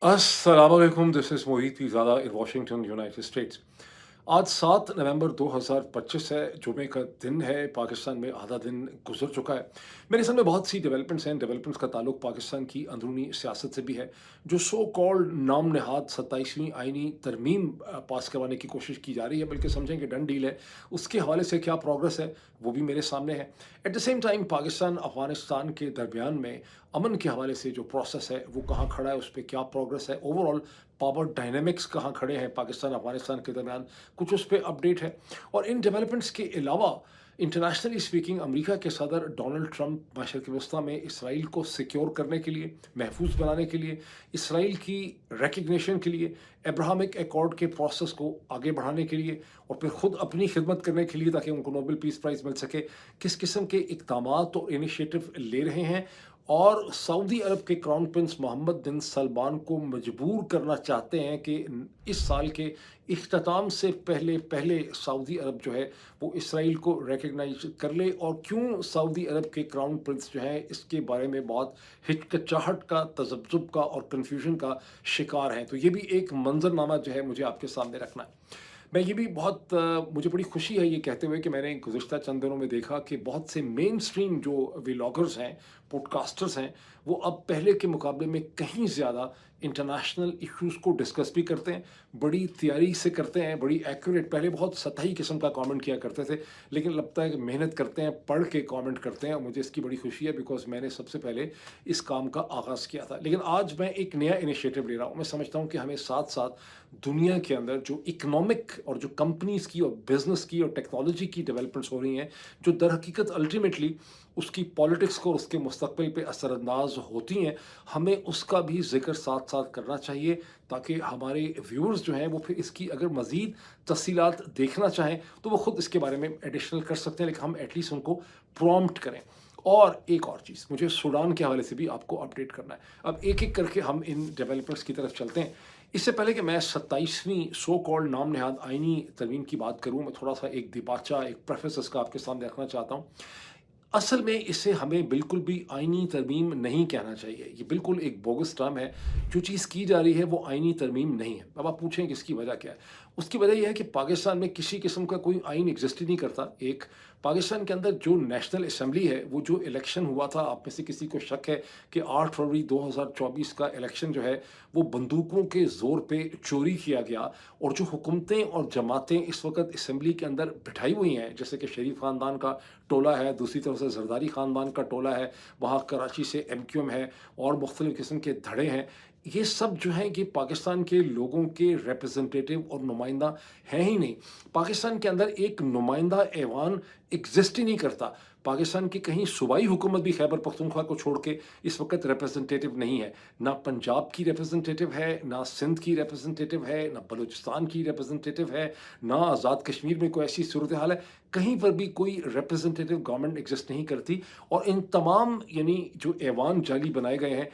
अस्सलाम वालेकुम, this is Mohit Pirzada in Washington, United states. आज 7 नवंबर 2025 है, जुमे का दिन है, पाकिस्तान में आधा दिन गुज़र चुका है। मेरे सामने बहुत सी डेवलपमेंट्स हैं, डेवलपमेंट्स का ताल्लुक पाकिस्तान की अंदरूनी सियासत से भी है। जो सो कॉल्ड नाम नहाद 27वीं आईनी तरमीम पास करवाने की कोशिश की जा रही है, बल्कि समझें कि डन डील है, उसके हवाले से क्या प्रोग्रेस है, वो भी मेरे सामने है। At the same time Pakistan, Afghanistan के दरमियान में अमन के हवाले से जो प्रोसेस है, वो कहाँ खड़ा है, उस पे क्या प्रोग्रेस है, ओवरऑल पावर डायनामिक्स कहाँ खड़े हैं पाकिस्तान अफ़गानिस्तान के दरमियान, कुछ उस पे अपडेट है। और इन डेवलपमेंट्स के अलावा इंटरनेशनली स्पीकिंग अमेरिका के सदर डोनाल्ड ट्रंप मशरक़ वस्ती में इसराइल को सिक्योर करने के लिए, महफूज बनाने के लिए, इसराइल की रिकग्निशन के लिए, अब्राहमिक अकॉर्ड के प्रोसेस को आगे बढ़ाने के लिए और फिर खुद अपनी खिदमत करने के लिए ताकि उनको नोबेल पीस प्राइज़ मिल सके, किस किस्म के इक़दामात और इनिशिएटिव ले रहे हैं। और सऊदी अरब के क्राउन प्रिंस मोहम्मद बिन सलमान को मजबूर करना चाहते हैं कि इस साल के इख्तिताम से पहले पहले सऊदी अरब जो है वो इसराइल को रिकग्नाइज कर ले। और क्यों सऊदी अरब के क्राउन प्रिंस जो है इसके बारे में बहुत हिचकिचाहट का, तजब्जुब का और कन्फ्यूजन का शिकार हैं। तो ये भी एक मंजरनामा जो है मुझे आपके सामने रखना है। मैं ये भी बहुत मुझे बड़ी खुशी है ये कहते हुए कि मैंने गुज़िश्ता चंद दिनों में देखा कि बहुत से मेन स्ट्रीम जो व्लॉगर्स हैं, पॉडकास्टर्स हैं, वो अब पहले के मुकाबले में कहीं ज़्यादा इंटरनेशनल इश्यूज़ को डिस्कस भी करते हैं, बड़ी तैयारी से करते हैं, बड़ी एक्यूरेट। पहले बहुत सतही किस्म का कमेंट किया करते थे, लेकिन लगता है कि मेहनत करते हैं, पढ़ के कमेंट करते हैं और मुझे इसकी बड़ी खुशी है बिकॉज़ मैंने सबसे पहले इस काम का आगाज़ किया था। लेकिन आज मैं एक नया इनिशिएटिव ले रहा हूँ। मैं समझता हूँ कि हमें साथ-साथ दुनिया के अंदर जो इकोनॉमिक और जो कंपनीज़ की और बिज़नेस की और टेक्नोलॉजी की डेवलपमेंट्स हो रही हैं, जो दर हकीकत अल्टीमेटली उसकी पॉलिटिक्स को और उसके मुस्तक़बिल पे असरअंदाज़ होती हैं, हमें उसका भी ज़िक्र साथ-साथ करना चाहिए ताकि हमारे व्यूअर्स जो हैं वो फिर इसकी अगर मज़ीद तफ़सीलात देखना चाहें, तो वो खुद इसके बारे में एडिशनल कर सकते हैं, लेकिन हम एटलीस्ट उनको प्रॉम्प्ट करें। और एक और चीज़, मुझे सूडान के हवाले से भी आपको अपडेट करना है। अब एक-एक करके हम इन डेवलपमेंट्स की तरफ चलते हैं। इससे पहले कि मैं 27वीं सो कॉल्ड नाम नहाद आईनी तरमीम की बात करूँ, मैं थोड़ा-सा एक दिबाचा, एक प्रेफ़ेस इसका आपके सामने रखना चाहता हूँ। असल में इसे हमें बिल्कुल भी आईनी तरमीम नहीं कहना चाहिए। ये बिल्कुल एक बोगस टर्म है। जो चीज़ की जा रही है वो आईनी तरमीम नहीं है। अब आप पूछें कि इसकी वजह क्या है? उसकी वजह ये है कि पाकिस्तान में किसी किस्म का कोई आईन एग्ज़िस्ट ही नहीं करता। एक पाकिस्तान के अंदर जो नेशनल असेंबली है, वो जो इलेक्शन हुआ था, आप में से किसी को शक है कि 8 फरवरी 2024 का इलेक्शन जो है, वो बंदूकों के ज़ोर पे चोरी किया गया। और जो हुकूमतें और जमातें इस वक़्त असेंबली के अंदर बिठाई हुई हैं, जैसे कि शरीफ ख़ानदान का टोला है, दूसरी तरफ से ज़रदारी ख़ानदान का टोला है, वहाँ कराची से एमक्यूएम है और मुख्तलिफ़ किस्म के धड़े हैं। ये सब जो हैं कि पाकिस्तान के लोगों के रिप्रेजेंटेटिव और नुमाइंदा हैं ही नहीं। पाकिस्तान के अंदर एक नुमाइंदा ऐवान एग्ज़िस्ट ही नहीं करता। पाकिस्तान की कहीं सूबाई हुकूमत भी खैबर पख्तूनख्वा को छोड़ के इस वक़्त रिप्रेजेंटेटिव नहीं है। ना पंजाब की रिप्रेजेंटेटिव है, ना सिंध की रिप्रेजेंटेटिव है, ना बलूचिस्तान की रिप्रेजेंटेटिव है, ना आज़ाद कश्मीर में कोई ऐसी सूरत हाल है। कहीं पर भी कोई रिप्रेजेंटेटिव गवर्नमेंट एग्ज़िस्ट नहीं करती। और इन तमाम यानी जो ऐवान जाली बनाए गए हैं,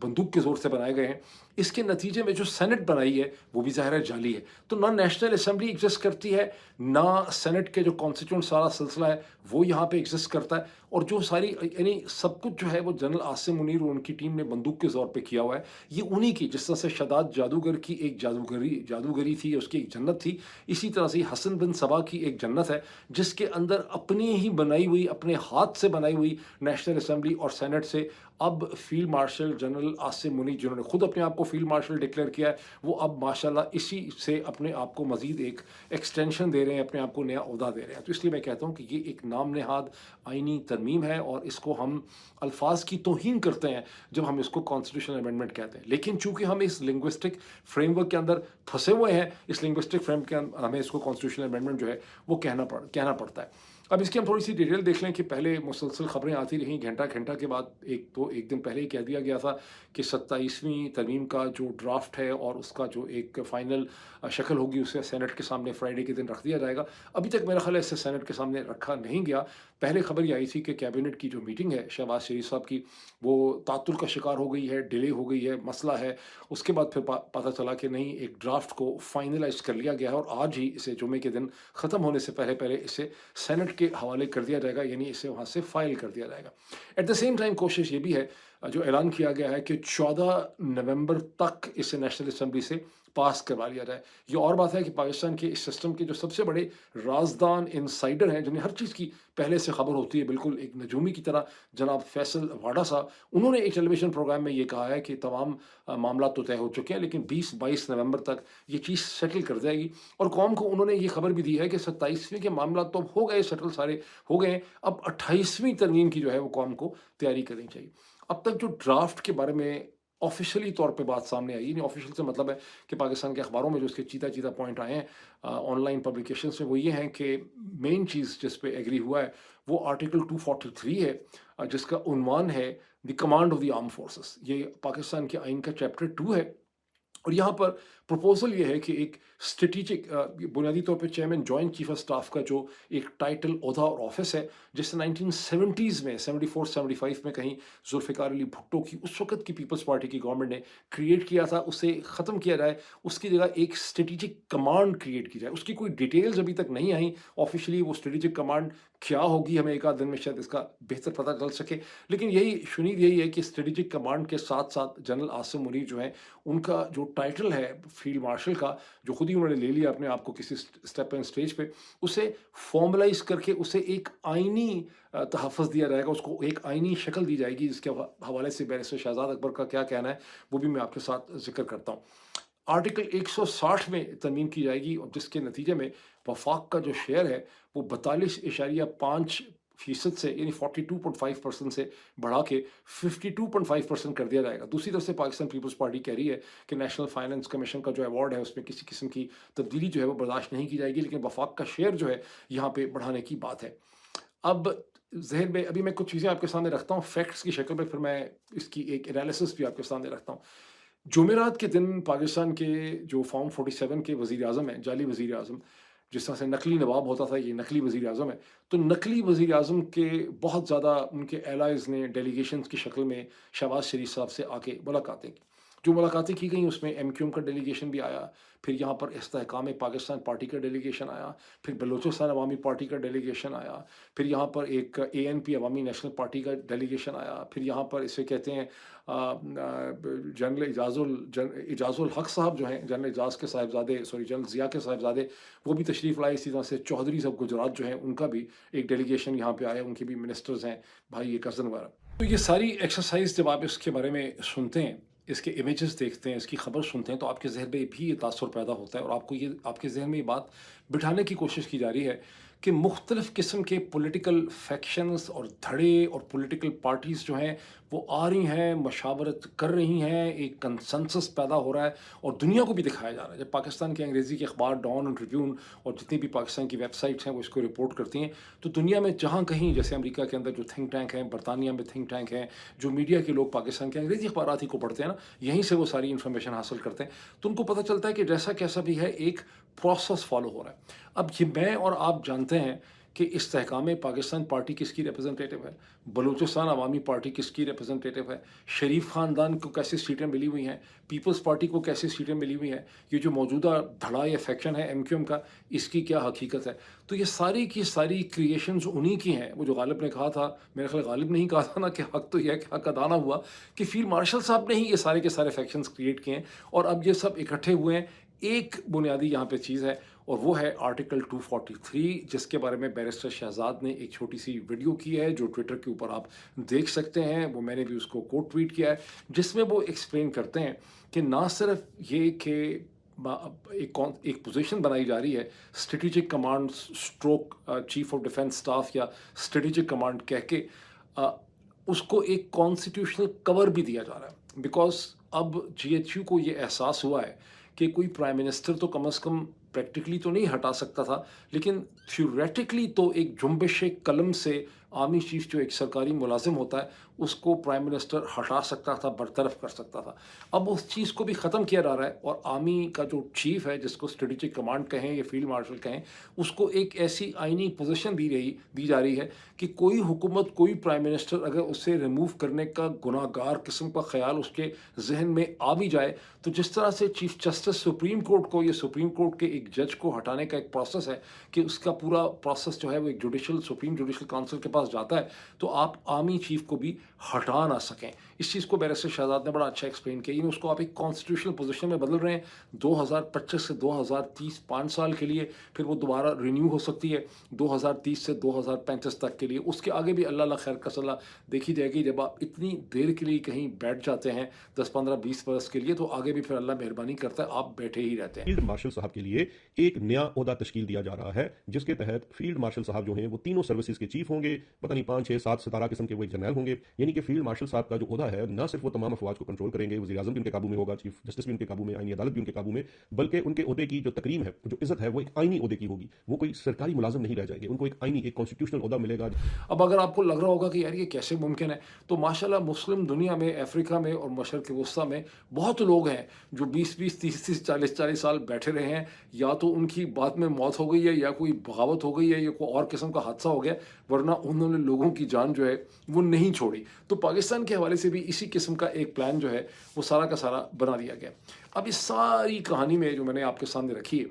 बंदूक के ज़ोर से बनाए गए हैं, इसके नतीजे में जो सेनेट बनाई है, वो भी ज़ाहिर है जाली है। तो ना नेशनल असेंबली एग्ज़िस्ट करती है, ना सेनेट के जो कॉन्स्टिट्यूएंट सारा सिलसिला है, वो यहाँ पे एग्ज़िस्ट करता है। और जो सारी यानी सब कुछ जो है वो जनरल आसिम मुनीर और उनकी टीम ने बंदूक के ज़ोर पे किया हुआ है। ये उन्हीं की, जिस तरह से शदाद जादूगर की एक जादूगरी जादूगरी थी, उसकी एक जन्नत थी, इसी तरह से हसन बिन सबा की एक जन्नत है, जिसके अंदर अपनी ही बनाई हुई, अपने हाथ से बनाई हुई नेशनल असेंबली और सेनेट से अब field marshal general Asim Munir, जिन्होंने खुद अपने आप को फील्ड मार्शल डिक्लेयर किया है, वो अब माशाल्लाह इसी से अपने आप को मज़ीद एक एक्सटेंशन दे रहे हैं, अपने आप को नया ओहदा दे रहे हैं। तो इसलिए मैं कहता हूँ कि ये एक नाम नेहाद आईनी तरमीम है और इसको हम अल्फाज की तौहीन करते हैं जब हम इसको कॉन्स्टिट्यूशनल अमेंडमेंट कहते हैं। लेकिन चूंकि हम इस लिंग्विस्टिक फ्रेमवर्क के अंदर फंसे हुए हैं, इस लिंग्विस्टिक फ्रेम के हमें इसको कॉन्स्टिट्यूशनल अमेंडमेंट जो है वो कहना पड़ता है। अब इसकी हम थोड़ी सी डिटेल देख लें कि पहले मुसलसल खबरें आती रहीं, घंटा-घंटा के बाद एक दिन पहले ही कह दिया गया था कि 27वीं तरमीम का जो ड्राफ्ट है और उसका जो एक फ़ाइनल शक्ल होगी, उसे सेनेट के सामने फ्राइडे के दिन रख दिया जाएगा। अभी तक मेरा ख़्याल है इसे सेनेट के सामने रखा नहीं गया। पहले खबर ये आई थी कि कैबिनेट की जो मीटिंग है शहबाज शरीफ साहब की, वो तातुल का शिकार हो गई है, डिले हो गई है, मसला है। उसके बाद फिर पता चला कि नहीं, एक ड्राफ्ट को फाइनलाइज़ कर लिया गया है और आज ही इसे जुमे के दिन ख़त्म होने से पहले-पहले इसे सेनेट के हवाले कर दिया जाएगा, यानी इसे वहाँ से फाइल कर दिया जाएगा। एट द सेम टाइम कोशिश ये भी है, जो ऐलान किया गया है कि 14 नवंबर तक इसे नेशनल असम्बली से पास करवा लिया जाए। ये और बात है कि पाकिस्तान के इस सिस्टम के जो सबसे बड़े राज़दान इनसाइडर हैं, जिन्हें हर चीज़ की पहले से खबर होती है, बिल्कुल एक नजूमी की तरह, जनाब फैसल वाडा साहब, उन्होंने एक टेलीविज़न प्रोग्राम में ये कहा है कि तमाम मामला तो तय हो चुके हैं, लेकिन 20-22 नवंबर तक ये चीज़ सेटल कर जाएगी। और कौम को उन्होंने ये खबर भी दी है कि 27वीं के मामला तो अब हो गए सेटल, सारे हो गए हैं, अब 28वीं तरमीम की जो है वो कौम को तैयारी करनी चाहिए। अब तक जो ड्राफ्ट के बारे में ऑफिशियली तौर पे बात सामने आई नहीं, ऑफिशियल से मतलब है कि पाकिस्तान के अखबारों में जो इसके चीता चीता पॉइंट आए हैं ऑनलाइन पब्लिकेशंस में, वो ये हैं कि मेन चीज़ जिस पे एग्री हुआ है वो आर्टिकल 243 है, जिसका उन्वान है the command of the arm forces. ये पाकिस्तान के आइन का चैप्टर 2 है। और यहाँ पर प्रपोजल ये है कि एक स्ट्रेटिजिक बुनियादी तौर पे chairman joint chief of staff का जो एक टाइटल, ओहदा और ऑफिस है, जिससे 1970s में 74-75 में कहीं जुल्फ़िकार अली भुट्टो की उस वक्त की पीपल्स पार्टी की गवर्नमेंट ने क्रिएट किया था, उसे ख़त्म किया जाए, उसकी जगह एक स्ट्रेटिजिक कमांड क्रिएट की जाए। उसकी कोई डिटेल्स अभी तक नहीं आई ऑफिशियली, वो स्ट्रेटिजिक कमांड क्या होगी हमें एक आध दिन में शायद इसका बेहतर पता चल सके। लेकिन यही शुनीद यही है कि स्ट्रेटिजिक कमांड के साथ साथ जनरल आसिम मुनीर जो है, उनका जो टाइटल है फील्ड मार्शल का, जो खुद ही उन्होंने ले लिया अपने आप को किसी स्टेप एंड स्टेज पे, उसे फॉर्मलाइज करके उसे एक आइनी तहफ़्फ़ुज़ दिया जाएगा, उसको एक आइनी शक्ल दी जाएगी, जिसके हवाले से बैरिस्टर शहजाद अकबर का क्या कहना है वो भी मैं आपके साथ जिक्र करता हूँ। आर्टिकल 160 में तरमीम की जाएगी, और जिसके नतीजे में वफाक का जो शेयर है वो 42.5% से, यानी 42.5% से बढ़ा के 52.5% कर दिया जाएगा। दूसरी तरफ से पाकिस्तान पीपल्स पार्टी कह रही है कि नेशनल फाइनेंस कमीशन का जो अवार्ड है उसमें किसी किस्म की तब्दीली जो है वो बर्दाश्त नहीं की जाएगी, लेकिन वफाक का शेयर जो है यहाँ पे बढ़ाने की बात है। अब ज़हन में अभी मैं कुछ चीज़ें आपके सामने रखता हूँ फैक्ट्स की शक्ल में, फिर मैं इसकी एक एनालिसिस भी आपके सामने रखता हूँ। जुमेरात के दिन पाकिस्तान के जो फॉर्म 47 के वज़ीर आज़म हैं, जाली वज़ीर आज़म, जिस तरह से नकली नवाब होता था, ये नकली वज़ीर आज़म है। तो नकली वज़ीर आज़म के बहुत ज़्यादा उनके एलाइज़ ने डेलीगेशंस की शक्ल में शहबाज शरीफ साहब से आके मुलाकातें की। जो मुलाकातें की गई उसमें एमक्यूएम का डेलीगेशन भी आया, फिर यहाँ पर इस्तेहकाम पाकिस्तान पार्टी का डेलीगेशन आया, फिर बलूचिस्तान अवामी पार्टी का डेलीगेशन आया, फिर यहाँ पर एक एएनपी अवामी नेशनल पार्टी का डेलीगेशन आया, फिर यहाँ पर इसे कहते हैं जनरल इजाज़ुल हक साहब जो हैं, जनरल एजाज के साहिबजादे, सॉरी जनरल ज़िया के साहिबजादे, वो भी तशरीफ़ लाए। इसी तरह से चौधरी साहब गुजरात जो हैं, उनका भी एक डेलीगेशन यहाँ पे आया, उनके भी मिनिस्टर्स हैं, भाई ये कज़न वगैरह। तो ये सारी एक्सरसाइज जब आप इसके बारे में सुनते हैं, इसके इमेजेस देखते हैं, इसकी खबर सुनते हैं, तो आपके ज़हन में भी ये तासुर पैदा होता है, और आपको ये आपके ज़हन में ये बात बिठाने की कोशिश की जा रही है कि मुख्तलिफ़ किस्म के पॉलिटिकल फैक्शंस और धड़े और पॉलिटिकल पार्टीज़ जो हैं वो आ रही हैं, मशावरत कर रही हैं, एक कंसेंसस पैदा हो रहा है, और दुनिया को भी दिखाया जा रहा है। जब पाकिस्तान के अंग्रेज़ी के अखबार डॉन और ट्रिब्यून और जितनी भी पाकिस्तान की वेबसाइट्स हैं वो इसको रिपोर्ट करती हैं, तो दुनिया में जहाँ कहीं, जैसे अमेरिका के अंदर जो थिंक टैंक हैं, बरतानिया में थिंक टैंक हैं, जो मीडिया के लोग पाकिस्तान के अंग्रेज़ी अखबारात ही को पढ़ते हैं ना, यहीं से वो सारी इन्फॉर्मेशन हासिल करते हैं, तो उनको पता चलता है कि जैसा कैसा भी है एक प्रोसेस फॉलो हो रहा है। अब ये मैं और आप जानते हैं कि इस्तेहकाम पाकिस्तान पार्टी किसकी रिप्रेजेंटेटिव है, बलूचिस्तान अवामी पार्टी किसकी रिप्रेजेंटेटिव है, शरीफ ख़ानदान को कैसी सीटें मिली हुई हैं, पीपल्स पार्टी को कैसी सीटें मिली हुई हैं, ये जो मौजूदा धड़ा या फैक्शन है एमक्यूएम का, इसकी क्या हकीकत है। तो ये सारी की सारी क्रिएशंस उन्हीं की हैं। वो जो गालिब ने कहा था, मेरे ख्याल गालिब ने ही कहा था ना कि हक तो यह है कि हक अदा ना हुआ, कि फील्ड मार्शल साहब ने ही ये सारे के सारे फैक्शंस क्रिएट किए हैं, और अब ये सब इकट्ठे हुए हैं। एक बुनियादी यहाँ पे चीज़ है, और वो है आर्टिकल 243, जिसके बारे में बैरिस्टर शहजाद ने एक छोटी सी वीडियो की है जो ट्विटर के ऊपर आप देख सकते हैं। वो मैंने भी उसको कोट ट्वीट किया है, जिसमें वो एक्सप्लेन करते हैं कि ना सिर्फ ये कि एक पोजीशन बनाई जा रही है strategic command stroke chief of defence staff या स्ट्रेटेजिक कमांड कह के, उसको एक कॉन्स्टिट्यूशनल कवर भी दिया जा रहा है, बिकॉज अब जीएचयू को ये एहसास हुआ है कि कोई प्राइम मिनिस्टर तो कम अज़ कम प्रैक्टिकली तो नहीं हटा सकता था, लेकिन थ्योरेटिकली तो एक जुम्बिश कलम से आर्मी चीफ जो एक सरकारी मुलाजिम होता है उसको प्राइम मिनिस्टर हटा सकता था, बरतरफ कर सकता था। अब उस चीज़ को भी ख़त्म किया जा रहा है, और आर्मी का जो चीफ है, जिसको स्ट्रेटेजिक कमांड कहें या फील्ड मार्शल कहें, उसको एक ऐसी आइनी पोजीशन दी जा रही है कि कोई हुकूमत, कोई प्राइम मिनिस्टर अगर उसे रिमूव करने का गुनाहगार किस्म का ख्याल उसके जहन में आ भी जाए, तो जिस तरह से चीफ जस्टिस सुप्रीम कोर्ट को, ये सुप्रीम कोर्ट के ایک जज को हटाने का एक प्रोसेस है कि उसका पूरा प्रोसेस जो है वो एक जुडिशल सुप्रीम जुडिशल काउंसिल के पास जाता है, तो आप आर्मी चीफ को भी हटा ना सकें। इस चीज़ को बैरिस्टर शहजाद ने बड़ा अच्छा एक्सप्लेन किया। उसको आप एक कॉन्स्टिट्यूशनल पोजीशन में बदल रहे हैं 2025 से 2030 5 साल के लिए, फिर वो दोबारा रिन्यू हो सकती है 2030 से 2035 तक के लिए। उसके आगे भी अल्लाह खैर का सलाह देखी जाएगी। जब आप इतनी देर के लिए कहीं बैठ जाते हैं 10 15 20 बरस के लिए, तो आगे भी फिर अल्लाह मेहरबानी करता है, आप बैठे ही रहते हैं। फील्ड मार्शल साहब के लिए एक नया ओहदा तश्कील दिया जा रहा है, जिसके तहत फील्ड मार्शल साहब जो हैं वो तीनों सर्विसेज के चीफ होंगे। पता नहीं 5 6 7 सितारा किस्म के वो एक जनरल होंगे। यानी कि फील्ड मार्शल साहब का जो ओहदा है, ना सिर्फ वो तमाम अफवाज को कंट्रोल करेंगे, वज़ीर आज़म भी उनके काबू में होगा, चीफ जस्टिस भी उनके काबू में, आईनी अदालत भी उनके काबू में, बल्कि उनके ओहदे की जो तकरीम है, जो इज्जत है, वो एक आईनी ओहदे की होगी। वो कोई सरकारी मुलाजिम नहीं रह जाएंगे, उनको एक आईनी एक कॉन्स्टिट्यूशनल ओहदा मिलेगा। अब अगर आपको लग रहा होगा कि यार ये कैसे मुमकिन है, तो माशाल्लाह मुस्लिम दुनिया में, अफ्रीका में और मशरक़ वस्ता में बहुत लोग हैं जो 20-20 30-30 40-40 साल बैठे रहे हैं। या तो उनकी बाद में मौत हो गई है, या कोई बगावत हो गई है, या कोई और किस्म का हादसा हो गया, वरना उन्होंने लोगों की जान जो है वो नहीं छोड़ी। तो पाकिस्तान के हवाले से भी इसी किस्म का एक प्लान जो है वो सारा का सारा बना दिया गया। अब इस सारी कहानी में जो मैंने आपके सामने रखी है,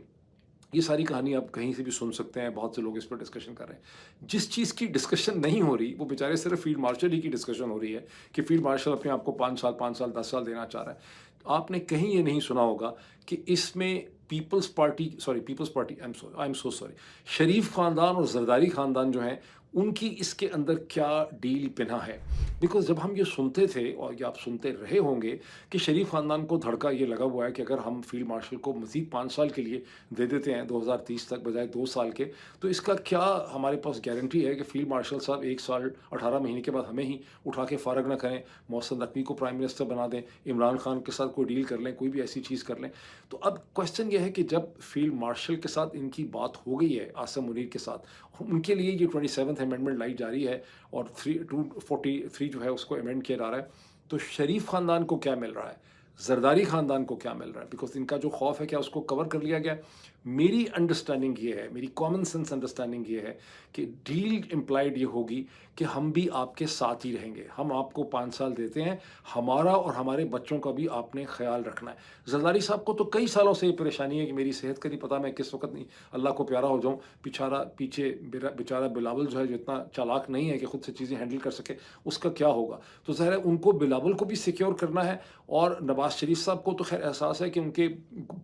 ये सारी कहानी आप कहीं से भी सुन सकते हैं, बहुत से लोग इस पर डिस्कशन कर रहे हैं। जिस चीज़ की डिस्कशन नहीं हो रही, वो बेचारे सिर्फ फील्ड मार्शल ही की डिस्कशन हो रही है कि फील्ड मार्शल अपने आप को 5 साल 10 साल देना चाह रहा है। आपने कहीं ये नहीं सुना होगा कि इसमें Peoples Party I am so sorry, Sharif ख़ानदान और जरदारी ख़ानदान जो हैं, उनकी इसके अंदर क्या डील पिना है। बिकॉज जब हम ये सुनते थे, और ये आप सुनते रहे होंगे, कि शरीफ ख़ानदान को धड़का ये लगा हुआ है कि अगर हम फील्ड मार्शल को मज़ीद 5 साल के लिए दे देते हैं 2030 तक बजाय 2 साल के, तो इसका क्या हमारे पास गारंटी है कि फील्ड मार्शल साहब 1 साल 18 महीने के बाद हमें ही उठा के फ़ारग ना करें, मोहसिन नकवी को प्राइम मिनिस्टर बना दें, इमरान खान के साथ कोई डील कर लें, कोई भी ऐसी चीज़ कर लें। तो अब क्वेश्चन ये है कि जब फील्ड मार्शल के साथ इनकी बात हो गई है, आसिम मुनीर के साथ, उनके लिए ये 27th अमेंडमेंट लाई जा रही है और 243 जो है उसको अमेंड किया जा रहा है, तो शरीफ ख़ानदान को क्या मिल रहा है, जरदारी ख़ानदान को क्या मिल रहा है? बिकॉज इनका जो खौफ है, क्या उसको कवर कर लिया गया? मेरी अंडरस्टैंडिंग ये है, मेरी कॉमन सेंस अंडरस्टैंडिंग ये है कि डील इम्प्लाइड ये होगी कि हम भी आपके साथ ही रहेंगे, हम आपको 5 साल देते हैं, हमारा और हमारे बच्चों का भी आपने ख्याल रखना है। जरदारी साहब को तो कई सालों से ये परेशानी है कि मेरी सेहत का नहीं पता, मैं किस वक्त नहीं अल्लाह को प्यारा हो जाऊँ। बेचारा बिलावल जो है, जो इतना चालाक नहीं है कि खुद से चीज़ें हैंडल कर सके, उसका क्या होगा? तो ज़ाहिर है उनको बिलावल को भी सिक्योर करना है, और नवाज़ शरीफ साहब को तो खैर एहसास है कि उनके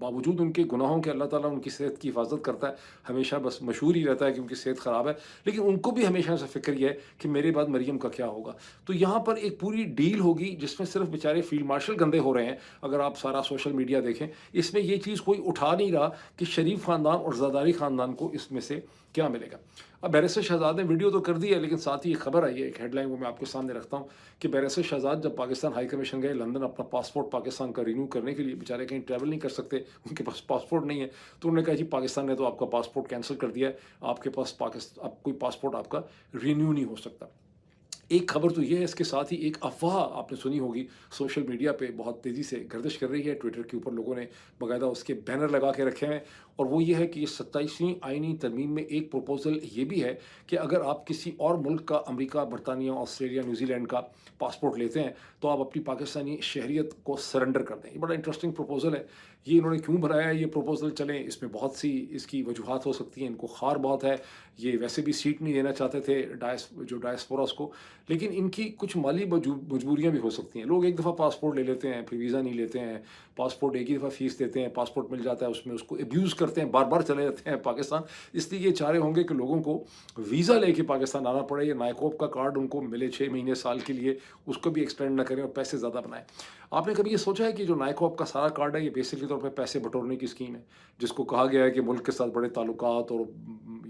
बावजूद उनके गुनाहों के अल्लाह ताला उनकी सेहत की हिफाजत करता है, हमेशा बस मशहूर ही रहता है कि उनकी सेहत ख़राब है, लेकिन उनको भी हमेशा से फ़िक्र ये है कि मेरे बाद मरियम का क्या होगा। तो यहाँ पर एक पूरी डील होगी जिसमें सिर्फ बेचारे फील्ड मार्शल गंदे हो रहे हैं। अगर आप सारा सोशल मीडिया देखें, इसमें ये चीज़ कोई उठा नहीं रहा कि शरीफ ख़ानदान और ज़रदारी ख़ानदान को इसमें से क्या मिलेगा। अब बैरिस्टर शहजाद ने वीडियो तो कर दी है, लेकिन साथ ही एक खबर आई है, एक हेडलाइन, वो मैं आपके सामने रखता हूँ कि बैरिस्टर शहजाद जब पाकिस्तान हाई कमीशन गए लंदन अपना पासपोर्ट पाकिस्तान का रिन्यू करने के लिए, बेचारे कहीं ट्रैवल नहीं कर सकते, उनके पास पासपोर्ट नहीं है, तो उन्होंने कहा जी पाकिस्तान ने तो आपका पासपोर्ट कैंसिल कर दिया है, आपके पास अब कोई पासपोर्ट आपका रिन्यू नहीं हो सकता। एक खबर तो ये है, इसके साथ ही एक अफवाह आपने सुनी होगी, सोशल मीडिया पे बहुत तेज़ी से गर्दिश कर रही है, ट्विटर के ऊपर लोगों ने बाकायदा उसके बैनर लगा के रखे हैं, और वो ये है कि 27वीं आईनी तरमीम में एक प्रपोज़ल ये भी है कि अगर आप किसी और मुल्क का, अमेरिका, बरतानिया, ऑस्ट्रेलिया, न्यूजीलैंड का पासपोर्ट लेते हैं, तो आप अपनी पाकिस्तानी शहरियत को सरेंडर कर दें। ये बड़ा इंटरेस्टिंग प्रपोज़ल है। ये इन्होंने क्यों बनाया है ये प्रपोज़ल? चलें, इसमें बहुत सी इसकी वजूहात हो सकती हैं। इनको ख़ार बहुत है, ये वैसे भी सीट नहीं देना चाहते थे डायस्पोरास को, लेकिन इनकी कुछ माली मजबूरियाँ भी हो सकती हैं। लोग एक दफ़ा पासपोर्ट ले लेते हैं, फिर वीज़ा नहीं लेते हैं, पासपोर्ट एक ही दफ़ा फ़ीस देते हैं, पासपोर्ट मिल जाता है, उसमें उसको अब्यूज़ करते हैं, बार बार चले जाते हैं पाकिस्तान। इसलिए ये चाह रहे होंगे कि लोगों को वीज़ा लेके पाकिस्तान आना पड़े, या नायकोब का कार्ड उनको मिले 6 महीने साल के लिए, उसको भी एक्सटेंड ना करें और पैसे ज़्यादा बनाएं। आपने कभी ये सोचा है कि जो नायकोब का सारा कार्ड है, ये बेसिकली तौर पे पैसे बटोरने की स्कीम है, जिसको कहा गया है कि मुल्क के साथ बड़े ताल्लुकात और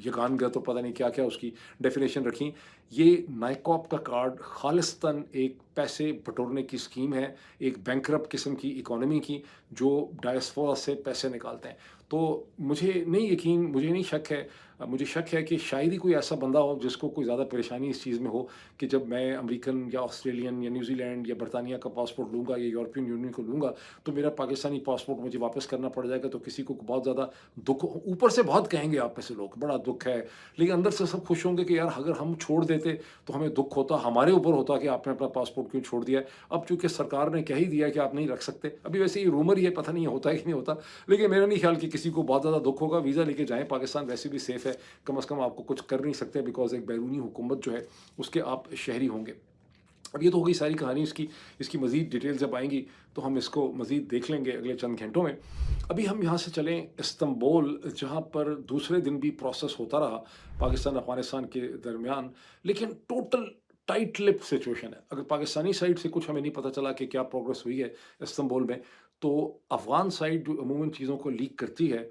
यगानगत और पता नहीं क्या क्या उसकी डेफिनेशन रखी। ये नायकोब का कार्ड खालिस्तन एक पैसे बटोरने की स्कीम है, एक बैंकरप्ट किस्म की इकोनॉमी की, जो डायस्पोरा से पैसे निकालते हैं। तो मुझे नहीं शक है, मुझे शक है कि शायद ही कोई ऐसा बंदा हो जिसको कोई ज़्यादा परेशानी इस चीज़ में हो कि जब मैं अमेरिकन या ऑस्ट्रेलियन या न्यूजीलैंड या बरतानिया का पासपोर्ट लूँगा या यूरोपियन यूनियन को लूँगा, तो मेरा पाकिस्तानी पासपोर्ट मुझे वापस करना पड़ जाएगा। तो किसी को बहुत ज़्यादा दुख, ऊपर से बहुत कहेंगे आप में से लोग, बड़ा दुख है, लेकिन अंदर से सब खुश होंगे कि यार अगर हम छोड़ देते तो हमें दुख होता, हमारे ऊपर होता कि आपने अपना पासपोर्ट کو کیوں چھوڑ دیا ہے. اب چونکہ سرکار نے کہہ ہی دیا ہے کہ آپ نہیں رکھ سکتے, ابھی ویسے یہ رومر ہی ہے, پتہ نہیں ہوتا ہے کہ نہیں ہوتا, لیکن میرا نہیں خیال کہ کسی کو بہت زیادہ دکھ ہوگا. ویزا لے کے جائیں, پاکستان ویسے بھی سیف ہے, کم از کم آپ کو کچھ کر نہیں سکتے بیکاز ایک بیرونی حکومت جو ہے اس کے آپ شہری ہوں گے. اب یہ تو ہو گئی ساری کہانی اس کی مزید ڈیٹیل جب آئیں گی تو ہم اس کو مزید دیکھ لیں گے اگلے چند گھنٹوں میں. ابھی ہم یہاں سے چلیں استنبول, جہاں پر دوسرے دن بھی پروسیس ہوتا رہا پاکستان افغانستان کے درمیان, لیکن ٹوٹل ٹائٹ لپ سچویشن ہے. اگر پاکستانی سائڈ سے کچھ ہمیں نہیں پتہ چلا کہ کیا پروگرس ہوئی ہے استنبول میں, تو افغان سائڈ جو عموماً چیزوں کو لیک کرتی ہے,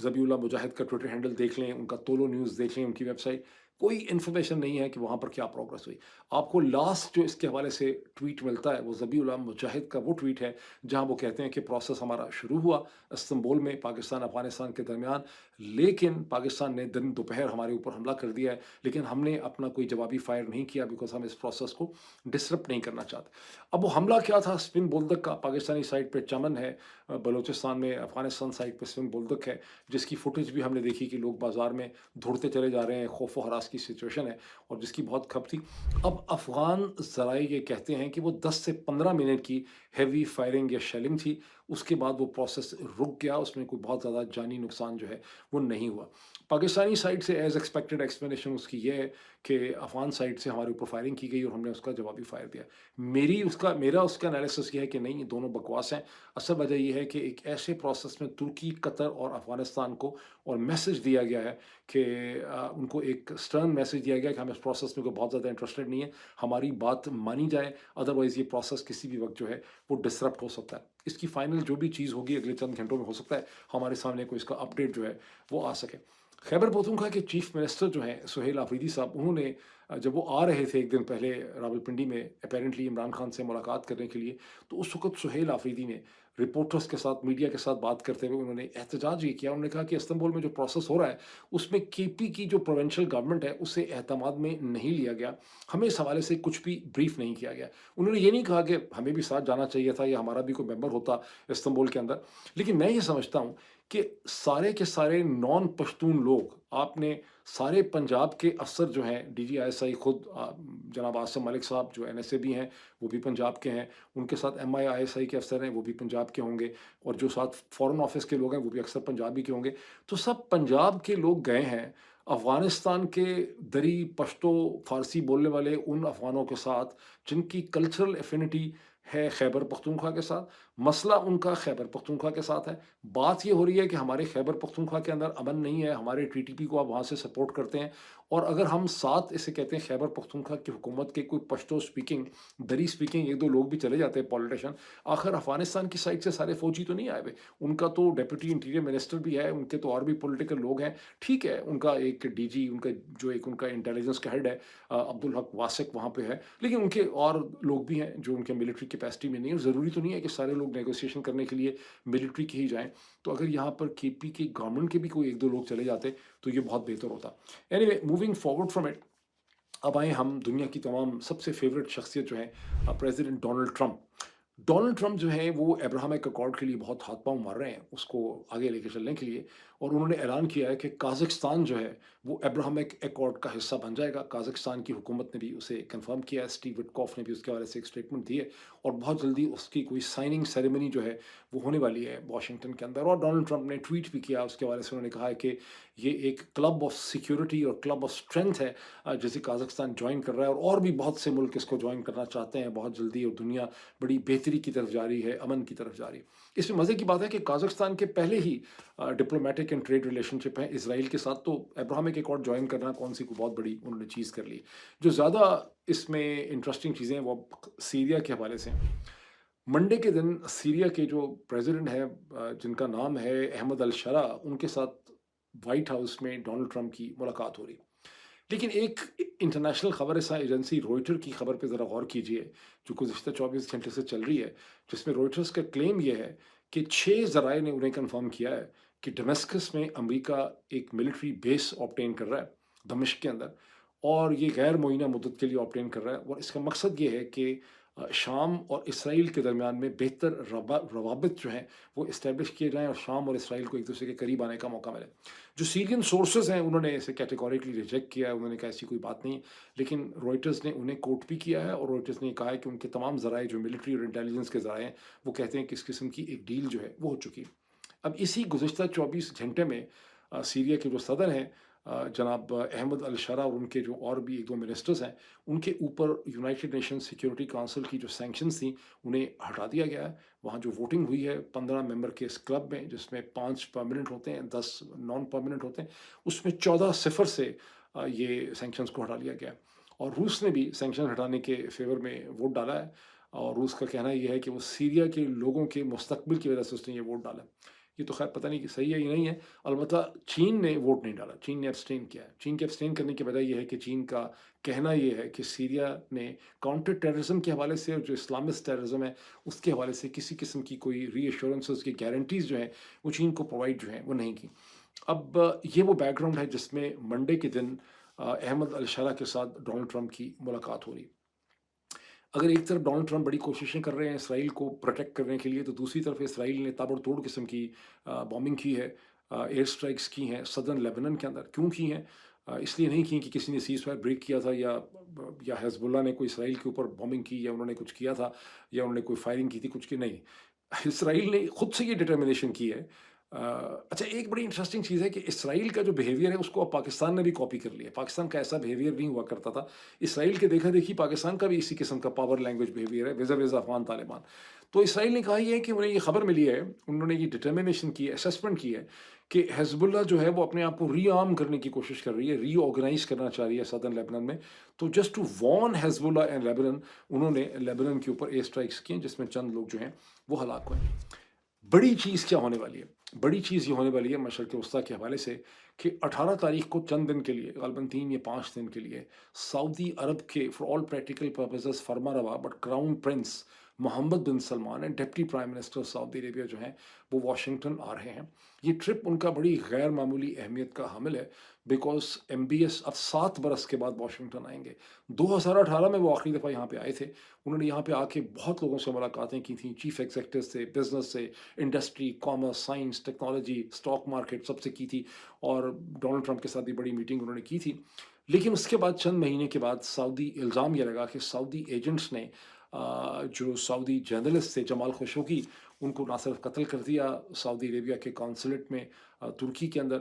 ذبیح اللہ مجاہد کا ٹویٹر ہینڈل دیکھ لیں, ان کا تولو نیوز دیکھ لیں, ان کی ویب سائٹ, کوئی انفارمیشن نہیں ہے کہ وہاں پر کیا پروگرس ہوئی. آپ کو لاسٹ جو اس کے حوالے سے ٹویٹ ملتا ہے وہ ذبیح اللہ مجاہد کا وہ ٹویٹ ہے جہاں وہ کہتے ہیں کہ پروسیس ہمارا شروع ہوا استنبول میں پاکستان افغانستان کے درمیان, لیکن پاکستان نے دن دوپہر ہمارے اوپر حملہ کر دیا ہے, لیکن ہم نے اپنا کوئی جوابی فائر نہیں کیا بیکاز ہم اس پروسیس کو ڈسرپٹ نہیں کرنا چاہتے. اب وہ حملہ کیا تھا اسپن بولدک کا, پاکستانی سائڈ پہ چمن ہے, بلوچستان میں افغانستان سائڈ پہ اسپن بولدک ہے, جس کی فوٹیج بھی ہم نے دیکھی کہ لوگ بازار میں دوڑتے چلے جا رہے ہیں, خوف و ہراس کی سچویشن ہے اور جس کی بہت کھپ تھی. اب افغان ذرائع یہ کہتے ہیں کہ وہ 10 سے 15 منٹ کی ہیوی فائرنگ یا شیلنگ تھی, اس کے بعد وہ پروسیس رک گیا, اس میں کوئی بہت زیادہ جانی نقصان جو ہے وہ نہیں ہوا. پاکستانی سائڈ سے ایز ایکسپیکٹڈ ایکسپلینیشن اس کی یہ ہے کہ افغان سائڈ سے ہمارے اوپر فائرنگ کی گئی اور ہم نے اس کا جوابی فائر دیا. میرا اس کا انالیسس یہ ہے کہ نہیں, یہ دونوں بکواس ہیں. اصل وجہ یہ ہے کہ ایک ایسے پروسیس میں ترکی, قطر اور افغانستان کو اور میسج دیا گیا ہے کہ ان کو ایک سٹرن میسج دیا گیا کہ ہم اس پروسیس میں کوئی بہت زیادہ انٹرسٹڈ نہیں ہے, ہماری بات مانی جائے, ادروائز یہ پروسیس کسی بھی وقت جو ہے وہ ڈسرپٹ ہو سکتا ہے. اس کی فائنل جو بھی چیز ہوگی اگلے چند گھنٹوں میں ہو سکتا ہے ہمارے سامنے کوئی اس کا اپڈیٹ جو ہے وہ آ سکے. خیبر پختونخوا کے چیف منسٹر جو ہیں سہیل آفریدی صاحب, انہوں نے جب وہ آ رہے تھے ایک دن پہلے راولپنڈی میں اپیرنٹلی عمران خان سے ملاقات کرنے کے لیے, تو اس وقت سہیل آفریدی نے رپورٹرز کے ساتھ, میڈیا کے ساتھ بات کرتے ہوئے انہوں نے احتجاج یہ کیا. انہوں نے کہا کہ استنبول میں جو پروسیس ہو رہا ہے اس میں کے پی کی جو پروونشل گورنمنٹ ہے اسے اعتماد میں نہیں لیا گیا, ہمیں اس حوالے سے کچھ بھی بریف نہیں کیا گیا. انہوں نے یہ نہیں کہا کہ ہمیں بھی ساتھ جانا چاہیے تھا یا ہمارا بھی کوئی ممبر ہوتا استنبول کے اندر, لیکن میں یہ سمجھتا ہوں کہ سارے کے سارے نان پشتون لوگ, آپ نے سارے پنجاب کے افسر جو ہیں, D G I S I خود جناب عاصم ملک صاحب جو این ایس اے بھی ہیں وہ بھی پنجاب کے ہیں, ان کے ساتھ ایم آئی ایس آئی کے افسر ہیں وہ بھی پنجاب کے ہوں گے, اور جو ساتھ فورن آفس کے لوگ ہیں وہ بھی اکثر پنجابی کے ہوں گے. تو سب پنجاب کے لوگ گئے ہیں افغانستان کے دری پشتو فارسی بولنے والے ان افغانوں کے ساتھ جن کی کلچرل ایفینٹی ہے خیبر پختونخوا کے ساتھ. مسئلہ ان کا خیبر پختونخوا کے ساتھ ہے. بات یہ ہو رہی ہے کہ ہمارے خیبر پختونخوا کے اندر امن نہیں ہے, ہمارے ٹی ٹی پی کو آپ وہاں سے سپورٹ کرتے ہیں, اور اگر ہم ساتھ اسے کہتے ہیں خیبر پختونخوا کی حکومت کے کوئی پشتو سپیکنگ, دری سپیکنگ ایک دو لوگ بھی چلے جاتے ہیں پولیٹیشن, آخر افغانستان کی سائڈ سے سارے فوجی تو نہیں آئے ہوئے, ان کا تو ڈیپٹی انٹیریئر منسٹر بھی ہے, ان کے تو اور بھی پولیٹیکل لوگ ہیں, ٹھیک ہے, ان کا ایک ڈی جی, ان کا جو ایک ان کا انٹیلیجنس کا ہیڈ ہے عبدالحق واسق وہاں پہ ہے, لیکن ان کے اور لوگ بھی ہیں جو ان کے ملٹری کیپیسٹی میں نہیں ہیں. ضروری تو نہیں ہے کہ سارے لوگ نیگوسیشن کرنے کے لیے ملٹری کے ہی جائیں, تو اگر یہاں پر کے پی کی گورنمنٹ کے بھی کوئی ایک دو لوگ چلے جاتے تو یہ بہت بہتر ہوتا. Any way, moving forward from it, اب آئیں ہم دنیا کی تمام سب سے فیوریٹ شخصیت جو ہے president Donald Trump. Donald Trump جو ہیں وہ ابراہمک اکارڈ کے لیے بہت ہاتھ پاؤں مار رہے ہیں اس کو آگے لے کے چلنے کے لیے, اور انہوں نے اعلان کیا ہے کہ قازقستان جو ہے وہ ابراہمک اکارڈ کا حصہ بن جائے گا. قازقستان کی حکومت نے بھی اسے کنفرم کیا ہے, اسٹیو وٹکوف نے بھی اس کے حوالے سے ایک اسٹیٹمنٹ دی ہے, اور بہت جلدی اس کی کوئی سائننگ سیریمنی جو ہے وہ ہونے والی ہے واشنگٹن کے اندر. اور ڈونلڈ ٹرمپ نے ٹویٹ بھی کیا اس کے حوالے سے, انہوں نے کہا ہے کہ یہ ایک کلب آف سیکیورٹی اور کلب آف اسٹرینتھ ہے جسے قازقستان جوائن کر رہا ہے, اور بھی بہت سے ملک اس کو جوائن کرنا چاہتے ہیں بہت جلدی, اور دنیا بڑی بہتری کی طرف جا رہی ہے, امن کی طرف جا رہی ہے. اس میں مزے کی بات ہے کہ قازقستان کے پہلے ہی ڈپلومیٹک اینڈ ٹریڈ ریلیشن شپ ہیں اسرائیل کے ساتھ, تو ابراہمک اکارڈ جوائن کرنا کون سی کو بہت بڑی انہوں نے چیز کر لی. جو زیادہ اس میں انٹرسٹنگ چیزیں ہیں وہ سیریا کے حوالے سے ہیں. منڈے کے دن سیریا کے جو پریزیڈنٹ ہے جن کا نام ہے احمد الشرا, ان کے ساتھ وائٹ ہاؤس میں ڈونلڈ ٹرمپ کی ملاقات ہو رہی. لیکن ایک انٹرنیشنل خبر رساں ایجنسی روئٹر کی خبر پہ ذرا غور کیجئے جو گزشتہ 24 گھنٹے سے چل رہی ہے, جس میں روئٹرز کا کلیم یہ ہے کہ 6 ذرائع نے انہیں کنفرم کیا ہے کہ ڈمسکس میں امریکہ ایک ملٹری بیس آپٹین کر رہا ہے دمشق کے اندر, اور یہ غیر معینہ مدت کے لیے آپٹین کر رہا ہے, اور اس کا مقصد یہ ہے کہ شام اور اسرائیل کے درمیان میں بہتر روابط جو ہیں وہ اسٹیبلش کیے جائیں اور شام اور اسرائیل کو ایک دوسرے کے قریب آنے کا موقع ملے. جو سیرین سورسز ہیں انہوں نے اسے کیٹیگوریکلی ریجیکٹ کیا ہے، انہوں نے کہا ایسی کوئی بات نہیں، لیکن روئٹرز نے انہیں کوٹ بھی کیا ہے اور روئٹرز نے کہا ہے کہ ان کے تمام ذرائع جو ملٹری اور انٹیلیجنس کے ذرائع ہیں وہ کہتے ہیں کہ اس قسم کی ایک ڈیل جو ہے وہ ہو چکی ہے. اب اسی گزشتہ 24 گھنٹے میں سیریا کے جو صدر ہیں جناب احمد الشرا اور ان کے جو اور بھی ایک دو منسٹرز ہیں ان کے اوپر یونائٹڈ نیشن سیکیورٹی کونسل کی جو سینکشنز تھیں انہیں ہٹا دیا گیا ہے. وہاں جو ووٹنگ ہوئی ہے 15 ممبر کے اس کلب میں جس میں 5 پرماننٹ ہوتے ہیں 10 نان پرماننٹ ہوتے ہیں، اس میں 14-0 سے یہ سینکشنز کو ہٹا لیا گیا ہے. اور روس نے بھی سینکشن ہٹانے کے فیور میں ووٹ ڈالا ہے اور روس کا کہنا یہ ہے کہ وہ سیریا کے لوگوں کے مستقبل کی وجہ سے اس نے یہ ووٹ ڈالا ہے. یہ تو خیر پتہ نہیں کہ صحیح ہے یا نہیں ہے. البتہ چین نے ووٹ نہیں ڈالا، چین نے ابسٹین کیا ہے. چین کے ابسٹین کرنے کی وجہ یہ ہے کہ چین کا کہنا یہ ہے کہ سیریا نے کاؤنٹر ٹیررزم کے حوالے سے اور جو اسلامسٹ ٹیررزم ہے اس کے حوالے سے کسی قسم کی کوئی ری ایشورنسز کی گارنٹیز جو ہیں وہ چین کو پرووائڈ جو ہیں وہ نہیں کی. اب یہ وہ بیک گراؤنڈ ہے جس میں منڈے کے دن احمد الشرا کے ساتھ ڈونلڈ ٹرمپ کی ملاقات ہو رہی. اگر ایک طرف ڈونلڈ ٹرمپ بڑی کوششیں کر رہے ہیں اسرائیل کو پروٹیکٹ کرنے کے لیے، تو دوسری طرف اسرائیل نے تابڑ توڑ قسم کی بومبنگ کی ہے، ایئر اسٹرائکس کی ہیں سدرن لیبنن کے اندر. کیوں کی ہیں؟ اس لیے نہیں کی کہ کسی نے سیز فائر بریک کیا تھا یا حزب اللہ نے کوئی اسرائیل کے اوپر بومبنگ کی یا انہوں نے کچھ کیا تھا یا انہوں نے کوئی فائرنگ کی تھی کچھ کی نہیں. اسرائیل نے خود سے یہ ڈٹرمنیشن کی ہے. اچھا ایک بڑی انٹرسٹنگ چیز ہے کہ اسرائیل کا جو بیہیویئر ہے اس کو اب پاکستان نے بھی کاپی کر لیا. پاکستان کا ایسا بیہیویئر نہیں ہوا کرتا تھا. اسرائیل کے دیکھا دیکھی پاکستان کا بھی اسی قسم کا پاور لینگویج بیہیویئر ہے ویز افغان طالبان. تو اسرائیل نے کہا یہ ہے کہ انہیں یہ خبر ملی ہے، انہوں نے یہ ڈٹرمنیشن کی ہے، اسیسمنٹ کی ہے کہ حزب اللہ جو ہے وہ اپنے آپ کو ری آرم کرنے کی کوشش کر رہی ہے، ری آرگنائز کرنا چاہ رہی ہے سدرن لیبنن میں. تو جسٹ ٹو وارن حزب اللہ اینڈ لیبنن انہوں نے لیبنن کے اوپر ایئر اسٹرائکس کیے جس میں چند لوگ جو ہیں وہ ہلاک ہوئے. بڑی چیز کیا ہونے والی ہے؟ بڑی چیز یہ ہونے والی ہے مشرق وسطیٰ کے حوالے سے کہ 18 تاریخ کو چند دن کے لیے غالباً 3 یا 5 دن کے لیے سعودی عرب کے فار آل پریکٹیکل پرپزز فرما روا but crown prince Mohammad bin Salman and deputy prime minister Saudi Arabia جو ہیں وہ واشنگٹن آ رہے ہیں. یہ ٹرپ ان کا بڑی غیر معمولی اہمیت کا حامل ہے بیکاز ایم بی ایس اب 7 برس کے بعد واشنگٹن آئیں گے. 2018 میں وہ آخری دفعہ یہاں پہ آئے تھے. انہوں نے یہاں پہ آ کے بہت لوگوں سے ملاقاتیں کی تھیں، چیف ایگزیکٹو سے، بزنس سے، industry, commerce, science, technology, stock market سب سے کی تھی اور ڈونلڈ ٹرمپ کے ساتھ بھی بڑی میٹنگ انہوں نے کی تھی. لیکن اس کے بعد چند مہینے کے بعد سعودی الزام یہ لگا کہ سعودی ایجنٹس نے جو سعودی جرنلسٹ تھے جمال خشوگی ان کو نہ صرف قتل کر دیا سعودی عربیہ کے کونسلیٹ میں ترکی کے اندر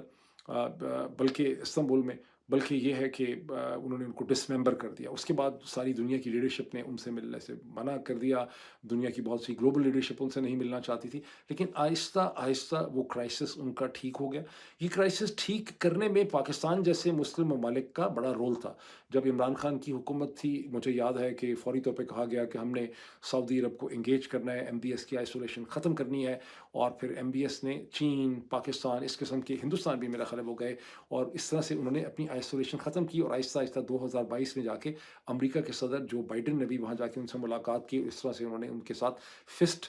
بلکہ استنبول میں، بلکہ یہ ہے کہ انہوں نے ان کو ڈسممبر کر دیا. اس کے بعد ساری دنیا کی لیڈرشپ نے ان سے ملنے سے منع کر دیا. دنیا کی بہت سی گلوبل لیڈرشپ ان سے نہیں ملنا چاہتی تھی. لیکن آہستہ آہستہ وہ کرائسس ان کا ٹھیک ہو گیا. یہ کرائسس ٹھیک کرنے میں پاکستان جیسے مسلم ممالک کا بڑا رول تھا. جب عمران خان کی حکومت تھی مجھے یاد ہے کہ فوری طور پہ کہا گیا کہ ہم نے سعودی عرب کو انگیج کرنا ہے، ایم بی ایس کی آئسولیشن ختم کرنی ہے. اور پھر ایم بی ایس نے چین، پاکستان، اس قسم کے ہندوستان بھی میرا خیال ہے وہ گئے اور اس طرح سے انہوں نے اپنی آئسولیشن ختم کی. اور آہستہ آہستہ 2022 میں جا کے امریکہ کے صدر جو بائیڈن نے بھی وہاں جا کے ان سے ملاقات کی. اس طرح سے انہوں نے ان کے ساتھ فسٹ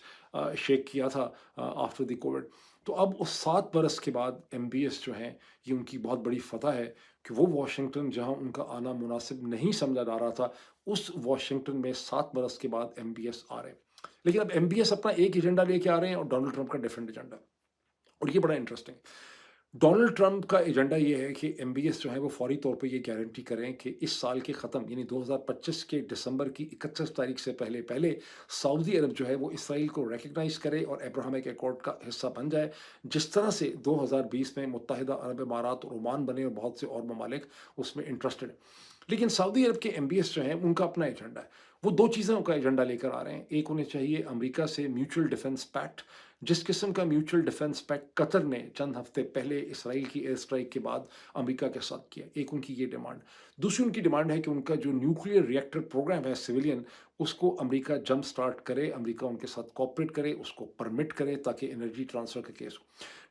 شیک کیا تھا آفٹر دی کووڈ. تو اب اس 7 برس کے بعد ایم بی ایس جو ہیں یہ ان کی بہت بڑی فتح ہے کہ وہ واشنگٹن جہاں ان کا آنا مناسب نہیں سمجھا جا رہا تھا اس واشنگٹن میں 7 برس کے بعد ایم بی ایس آ رہے ہیں. لیکن اب ایم بی ایس اپنا ایک ایجنڈا لے کے آ رہے ہیں اور ڈونلڈ ٹرمپ کا ڈفرینٹ ایجنڈا. اور یہ بڑا انٹرسٹنگ. ڈونلڈ ٹرمپ کا ایجنڈا یہ ہے کہ ایم بی ایس جو ہے وہ فوری طور پہ یہ گارنٹی کریں کہ اس سال کے ختم یعنی 2025 کے دسمبر کی 31 تاریخ سے پہلے سعودی عرب جو ہے وہ اسرائیل کو ریکگنائز کرے اور ابراہمک ایکارڈ کا حصہ بن جائے، جس طرح سے 2020 میں متحدہ عرب امارات اور عمان بنے اور بہت سے اور ممالک اس میں انٹرسٹڈ ہیں. لیکن سعودی عرب کے ایم بی ایس جو ہیں ان کا اپنا ایجنڈا ہے. وہ 2 چیزوں کا ایجنڈا لے کر آ رہے ہیں. ایک انہیں چاہیے امریکہ سے میوچل ڈیفنس پیکٹ، جس قسم کا میوچل ڈیفنس پیکٹ قطر نے چند ہفتے پہلے اسرائیل کی ایئر اسٹرائک کے بعد امریکہ کے ساتھ کیا. ایک ان کی یہ ڈیمانڈ. دوسری ان کی ڈیمانڈ ہے کہ ان کا جو نیوکلیئر ریئیکٹر پروگرام ہے سویلین اس کو امریکہ جمپ سٹارٹ کرے، امریکہ ان کے ساتھ کوآپریٹ کرے، اس کو پرمٹ کرے تاکہ انرجی ٹرانسفر کا کیس ہو.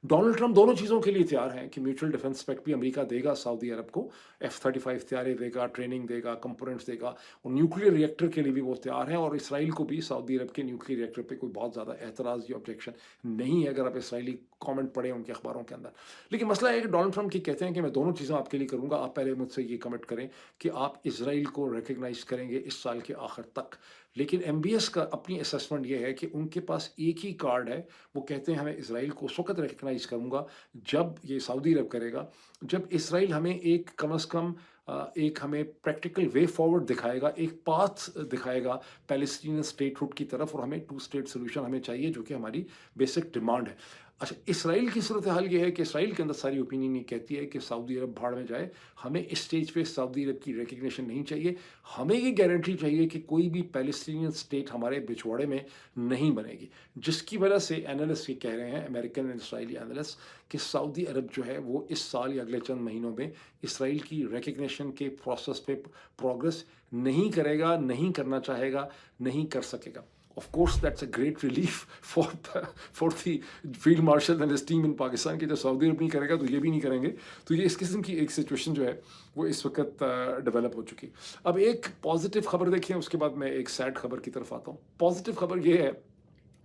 ڈونلڈ ٹرمپ دونوں چیزوں کے لیے تیار ہیں کہ میوچل ڈیفنس پیکٹ بھی امریکہ دے گا سعودی عرب کو، F-35 طیارے دے گا، ٹریننگ دے گا، کمپوننٹس دے گا، اور نیوکلیئر ریئیکٹر کے لیے بھی وہ تیار ہیں. اور اسرائیل کو بھی سعودی عرب کے نیوکلیئر ریئیکٹر پہ کوئی بہت زیادہ اعتراض یا آبجیکشن نہیں ہے اگر آپ اسرائیلی کامنٹ پڑھیں ان کے اخباروں کے اندر. لیکن مسئلہ ہے کہ ڈونلڈ ٹرمپ کی کہتے ہیں کہ میں دونوں چیزیں آپ کے لیے کروں گا، آپ پہلے مجھ سے یہ کمٹ کریں کہ آپ اسرائیل کو ریکگنائز کریں گے اس سال کے آخر تک. تک. لیکن MBS کا اپنی اسسمنٹ یہ ہے کہ ان کے پاس ایک ہی کارڈ ہے. وہ کہتے ہیں ہمیں اسرائیل کو اس وقت ریکگنائز کروں گا جب یہ سعودی عرب کرے گا، جب اسرائیل ہمیں ایک کم از کم ایک ہمیں پریکٹیکل وے فارورڈ دکھائے گا، ایک پاتھ دکھائے گا پیلسٹینین اسٹیٹ ہوڈ کی طرف، اور ہمیں 2 اسٹیٹ سولوشن ہمیں چاہیے جو کہ ہماری بیسک ڈیمانڈ ہے. اچھا، اسرائیل کی صورتحال یہ ہے کہ اسرائیل کے اندر ساری اوپینین یہ کہتی ہے کہ سعودی عرب بھاڑ میں جائے، ہمیں اس اسٹیج پہ سعودی عرب کی ریکگنیشن نہیں چاہیے. ہمیں یہ گارنٹی چاہیے کہ کوئی بھی پیلسٹینین اسٹیٹ ہمارے بچھواڑے میں نہیں بنے گی، جس کی وجہ سے اینالسٹ یہ کہہ رہے ہیں، امریکن اینڈ اسرائیلی اینالسٹ، کہ سعودی عرب جو ہے وہ اس سال یا اگلے چند مہینوں میں اسرائیل کی ریکگنیشن کے پروسیس پہ پروگرس نہیں کرے گا، نہیں کرنا چاہے گا، نہیں کر سکے گا. Of course, that's a great relief for the field marshal and his team in Pakistan کہ جب سعودی عرب نہیں کرے گا تو یہ بھی نہیں کریں گے. تو یہ اس قسم کی ایک سچویشن جو ہے وہ اس وقت ڈیولپ ہو چکی. اب ایک پازیٹیو خبر دیکھیں، اس کے بعد میں ایک سیڈ خبر کی طرف آتا ہوں. پازیٹیو خبر یہ ہے،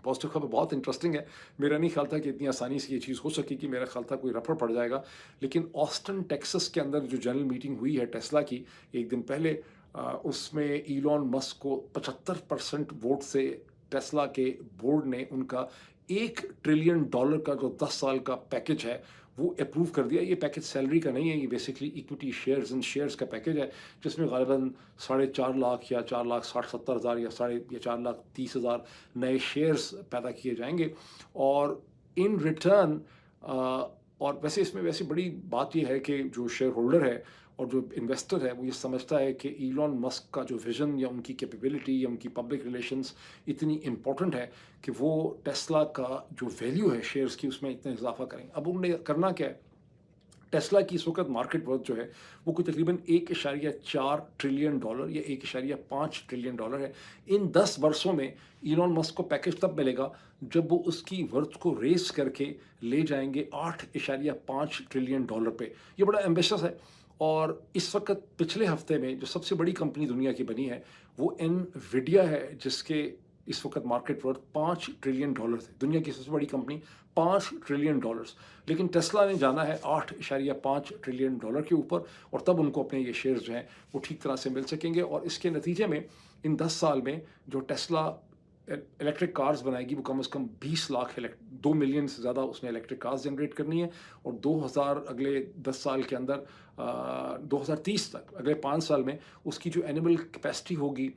پازیٹیو خبر بہت انٹرسٹنگ ہے. میرا نہیں خیال تھا کہ اتنی آسانی سے یہ چیز ہو سکے گی، میرا خیال تھا کوئی رفڑ پڑ جائے گا. لیکن آسٹن ٹیکسس کے اندر جو جنرل میٹنگ ہوئی ہے ٹیسلا کی ایک دن پہلے، اس میں ایلون مسک کو 75% ووٹ سے ٹیسلا کے بورڈ نے ان کا $1 ٹریلین کا جو 10 سال کا پیکج ہے وہ اپروو کر دیا. یہ پیکج سیلری کا نہیں ہے، یہ بیسکلی ایکوٹی شیئرز کا پیکج ہے، جس میں غالباً 4.5 لاکھ یا 4,60,70,000 یا 4,30,000 نئے شیئرز پیدا کیے جائیں گے. اور ان ریٹرن اور ویسے اس میں ویسے بڑی بات یہ ہے کہ جو شیئر ہولڈر ہے اور جو انویسٹر ہے وہ یہ سمجھتا ہے کہ ایلون مسک کا جو ویژن یا ان کی کیپیبلٹی یا ان کی پبلک ریلیشنز اتنی امپورٹنٹ ہے کہ وہ ٹیسلا کا جو ویلیو ہے شیئرز کی اس میں اتنا اضافہ کریں. اب انہوں نے کرنا کیا ہے؟ ٹیسلا کی اس وقت مارکیٹ ورتھ جو ہے وہ کوئی تقریباً $1.4 ٹریلین یا $1.5 ٹریلین ہے. ان 10 برسوں میں ایلون مسک کو پیکج تب ملے گا جب وہ اس کی ورتھ کو ریز کر کے لے جائیں گے $8.5 ٹریلین پہ. یہ بڑا ایمبیشس ہے. اور اس وقت پچھلے ہفتے میں جو سب سے بڑی کمپنی دنیا کی بنی ہے وہ انویڈیا ہے، جس کے اس وقت مارکیٹ ورتھ $5 ٹریلین تھے. دنیا کی سب سے بڑی کمپنی $5 ٹریلین. لیکن ٹیسلا نے جانا ہے $8.5 ٹریلین کے اوپر، اور تب ان کو اپنے یہ شیئرز جو ہیں وہ ٹھیک طرح سے مل سکیں گے. اور اس کے نتیجے میں ان 10 سال میں جو ٹیسلا الیکٹرک کارز بنائے گی وہ کم از کم 20 لاکھ 2 ملین سے زیادہ اس نے الیکٹرک کارز جنریٹ کرنی ہے. اور 2000 اگلے 10 سال کے اندر 2030 تک اگلے 5 سال میں اس کی جو اینیمل کیپیسٹی ہوگی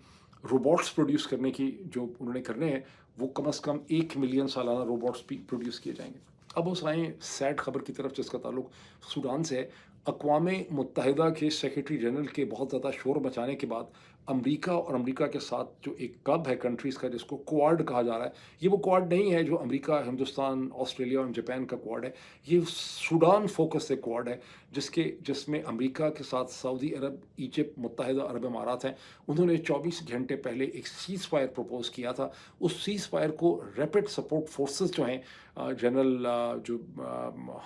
روبوٹس پروڈیوس کرنے کی جو انہوں نے کرنے ہیں وہ کم از کم 1 ملین سالانہ روبوٹس بھی پروڈیوس کیے جائیں گے. اب اس آئیں سیڈ خبر کی طرف جس کا تعلق سوڈان سے ہے. اقوام متحدہ کے سیکریٹری جنرل کے بہت زیادہ شور مچانے کے بعد امریکہ اور امریکہ کے ساتھ جو ایک کلب ہے کنٹریز کا جس کو کوارڈ کہا جا رہا ہے، یہ وہ کوارڈ نہیں ہے جو امریکہ، ہندوستان، آسٹریلیا اور جاپان کا کوارڈ ہے. یہ سوڈان فوکس سے کوارڈ ہے جس میں امریکہ کے ساتھ سعودی عرب، ایجپٹ، متحدہ عرب امارات ہیں. انہوں نے 24 گھنٹے پہلے ایک سیز فائر پروپوز کیا تھا. اس سیز فائر کو ریپڈ سپورٹ فورسز جو ہیں، جنرل جو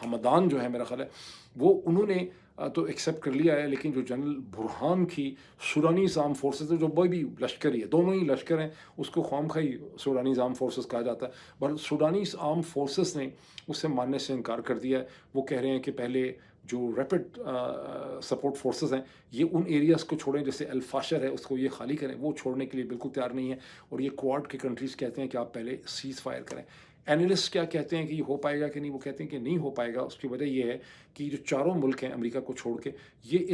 حمدان جو ہے میرا خیال ہے وہ انہوں نے تو ایکسیپٹ کر لیا ہے. لیکن جو جنرل برہان کی سوڈانیز آرم فورسز ہے، جو بھی لشکر ہی ہے، دونوں ہی لشکر ہیں، اس کو خام خواہی سوڈانیز آرم فورسز کہا جاتا ہے، پر سوڈانیز آرم فورسز نے اسے ماننے سے انکار کر دیا ہے. وہ کہہ رہے ہیں کہ پہلے جو ریپڈ سپورٹ فورسز ہیں یہ ان ایریاز کو چھوڑیں، جیسے الفاشر ہے اس کو یہ خالی کریں. وہ چھوڑنے کے لیے بالکل تیار نہیں ہے. اور یہ کوارڈ کے کنٹریز کہتے ہیں کہ آپ پہلے سیز فائر کریں. اینالسٹ کیا کہتے ہیں کہ یہ ہو پائے گا کہ نہیں؟ وہ کہتے ہیں کہ نہیں ہو پائے گا. اس کی وجہ یہ ہے کہ جو چاروں ملک ہیں امریکہ کو چھوڑ کے، یہ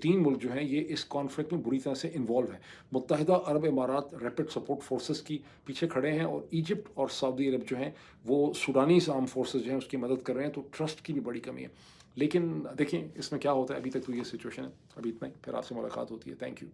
3 ملک جو ہیں یہ اس کانفلکٹ میں بری طرح سے انوالو ہیں. متحدہ عرب امارات ریپڈ سپورٹ فورسز کی پیچھے کھڑے ہیں، اور ایجپٹ اور سعودی عرب جو ہیں وہ سوڈانیز آرم فورسز جو ہیں اس کی مدد کر رہے ہیں. تو ٹرسٹ کی بھی بڑی کمی ہے. لیکن دیکھیں اس میں کیا ہوتا ہے. ابھی تک تو یہ سچویشن ہے. ابھی اتنا ہی، پھر آپ سے ملاقات ہوتی ہے. Thank you.